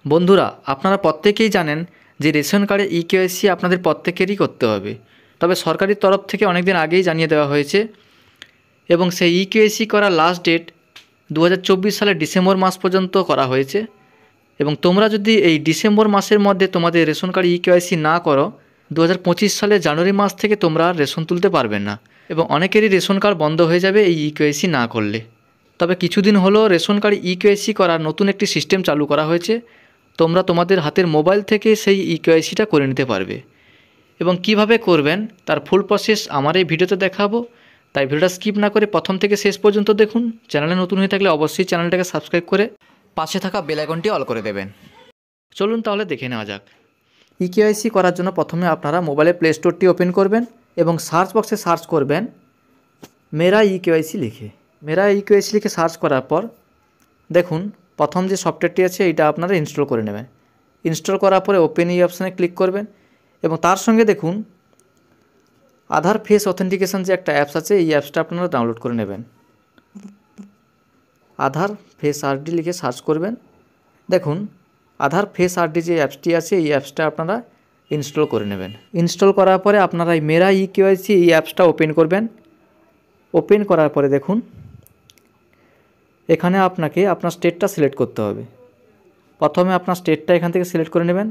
বন্ধুরা, আপনারা প্রত্যেকেই জানেন যে রেশন কার্ডে ইকেওয়াইসি আপনাদের প্রত্যেকেরই করতে হবে। তবে সরকারি তরফ থেকে অনেক দিন আগেই জানিয়ে দেওয়া হয়েছে এবং সেই ইকেওয়াইসি করার লাস্ট ডেট 2024 সালের ডিসেম্বর মাস পর্যন্ত করা হয়েছে। এবং তোমরা যদি এই ডিসেম্বর মাসের মধ্যে তোমাদের রেশন কার্ড ইকেওয়াইসি না করো, 2025 সালের জানুয়ারি মাস থেকে তোমরা রেশন তুলতে পারবে না এবং অনেকেরই রেশন কার্ড বন্ধ হয়ে যাবে এই ইকেওয়াইসি না করলে। তবে কিছুদিন হলো রেশন কার্ড ইকেওয়াইসি করার নতুন একটি সিস্টেম চালু করা হয়েছে। তোমরা তোমাদের হাতের মোবাইল থেকে সেই ইকেওয়াইসিটা করে নিতে পারবে এবং কিভাবে করবেন তার ফুল প্রসেস আমার এই ভিডিওতে দেখাবো। তাই ভিডিওটা স্কিপ না করে প্রথম থেকে শেষ পর্যন্ত দেখুন। চ্যানেলে নতুন হয়ে থাকলে অবশ্যই চ্যানেলটাকে সাবস্ক্রাইব করে পাশে থাকা বেল আইকনটি অল করে দেবেন। চলুন তাহলে দেখে নেওয়া যাক। ইকেওয়াইসি করার জন্য প্রথমে আপনারা মোবাইলে প্লে স্টোরটি ওপেন করবেন এবং সার্চ বক্সে সার্চ করবেন মেরা ইকেওয়াইসি লিখে। মেরা ইকেওয়াইসি লিখে সার্চ করার পর দেখুন প্রথম যে সফটওয়্যারটি আছে এইটা আপনারা ইনস্টল করে নেবেন। ইনস্টল করার পরে ওপেন এই অপশানে ক্লিক করবেন এবং তার সঙ্গে দেখুন আধার ফেস অথেন্টিকেশন যে একটা অ্যাপস আছে, এই অ্যাপসটা আপনারা ডাউনলোড করে নেবেন। আধার ফেস আরডি লিখে সার্চ করবেন। দেখুন আধার ফেস আরডি যে অ্যাপসটি আছে এই অ্যাপসটা আপনারা ইনস্টল করে নেবেন। ইনস্টল করার পরে আপনারা এই মেরা ইকেওয়াইসি এই অ্যাপসটা ওপেন করবেন। ওপেন করার পরে দেখুন এখানে আপনাকে আপনার স্টেটটা সিলেক্ট করতে হবে। প্রথমে আপনার স্টেটটা এখান থেকে সিলেক্ট করে নেবেন।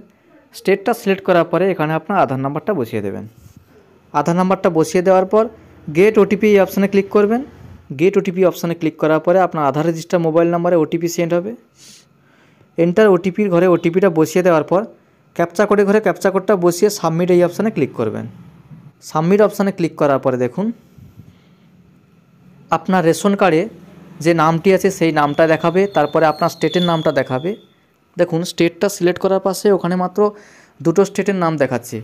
স্টেটটা সিলেক্ট করার পরে এখানে আপনার আধার নাম্বারটা বসিয়ে দেবেন। আধার নাম্বারটা বসিয়ে দেওয়ার পর গেট ওটিপি এই অপশানে ক্লিক করবেন। গেট ওটিপি অপশানে ক্লিক করার পরে আপনার আধার রেজিস্টার মোবাইল নাম্বারে ওটিপি সেন্ড হবে। এন্টার ওটিপির ঘরে ওটিপিটা বসিয়ে দেওয়ার পর ক্যাপচা কোডের ঘরে ক্যাপচা কোডটা বসিয়ে সাবমিট এই অপশানে ক্লিক করবেন। সাবমিট অপশানে ক্লিক করার পরে দেখুন আপনার রেশন কার্ডে যে নামটি আছে সেই নামটা দেখাবে, তারপরে আপনার স্টেটের নামটা দেখাবে। দেখুন স্টেটটা সিলেক্ট করার পাশে ওখানে মাত্র দুটো স্টেটের নাম দেখাচ্ছে।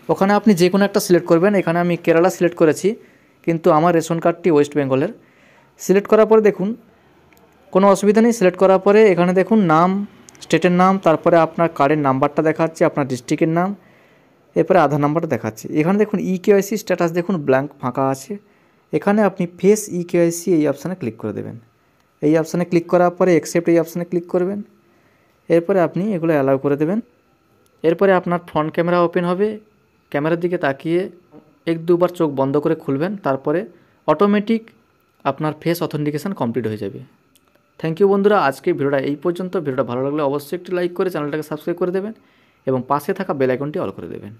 ওখানে আপনি যে কোনো একটা সিলেক্ট করবেন। এখানে আমি কেরালা সিলেক্ট করেছি, কিন্তু আমার রেশন কার্ডটি ওয়েস্ট বেঙ্গলের। সিলেক্ট করার পরে দেখুন কোনো অসুবিধা নেই। সিলেক্ট করার পরে এখানে দেখুন নাম, স্টেটের নাম, তারপরে আপনার কার্ডের নাম্বারটা দেখাচ্ছে, আপনার ডিস্ট্রিক্টের নাম, এরপরে আধার নাম্বারটা দেখাচ্ছে। এখানে দেখুন ইকেওয়াইসি স্ট্যাটাস দেখুন ব্ল্যাঙ্ক ফাঁকা আছে। এখানে আপনি ফেস ইকেওয়াইসি এই অপশানে ক্লিক করে দেবেন। এই অপশানে ক্লিক করার পরে অ্যাকসেপ্ট এই অপশানে ক্লিক করবেন। এরপরে আপনি এগুলো অ্যালাউ করে দেবেন। এরপরে আপনার ফ্রন্ট ক্যামেরা ওপেন হবে। ক্যামেরার দিকে তাকিয়ে এক দুবার চোখ বন্ধ করে খুলবেন, তারপরে অটোমেটিক আপনার ফেস অথেন্টিকেশন কমপ্লিট হয়ে যাবে। থ্যাংক ইউ বন্ধুরা, আজকে ভিডিওটা এই পর্যন্ত। ভিডিওটা ভালো লাগলে অবশ্যই একটি লাইক করে চ্যানেলটাকে সাবস্ক্রাইব করে দেবেন এবং পাশে থাকা বেল আইকনটি অল করে দেবেন।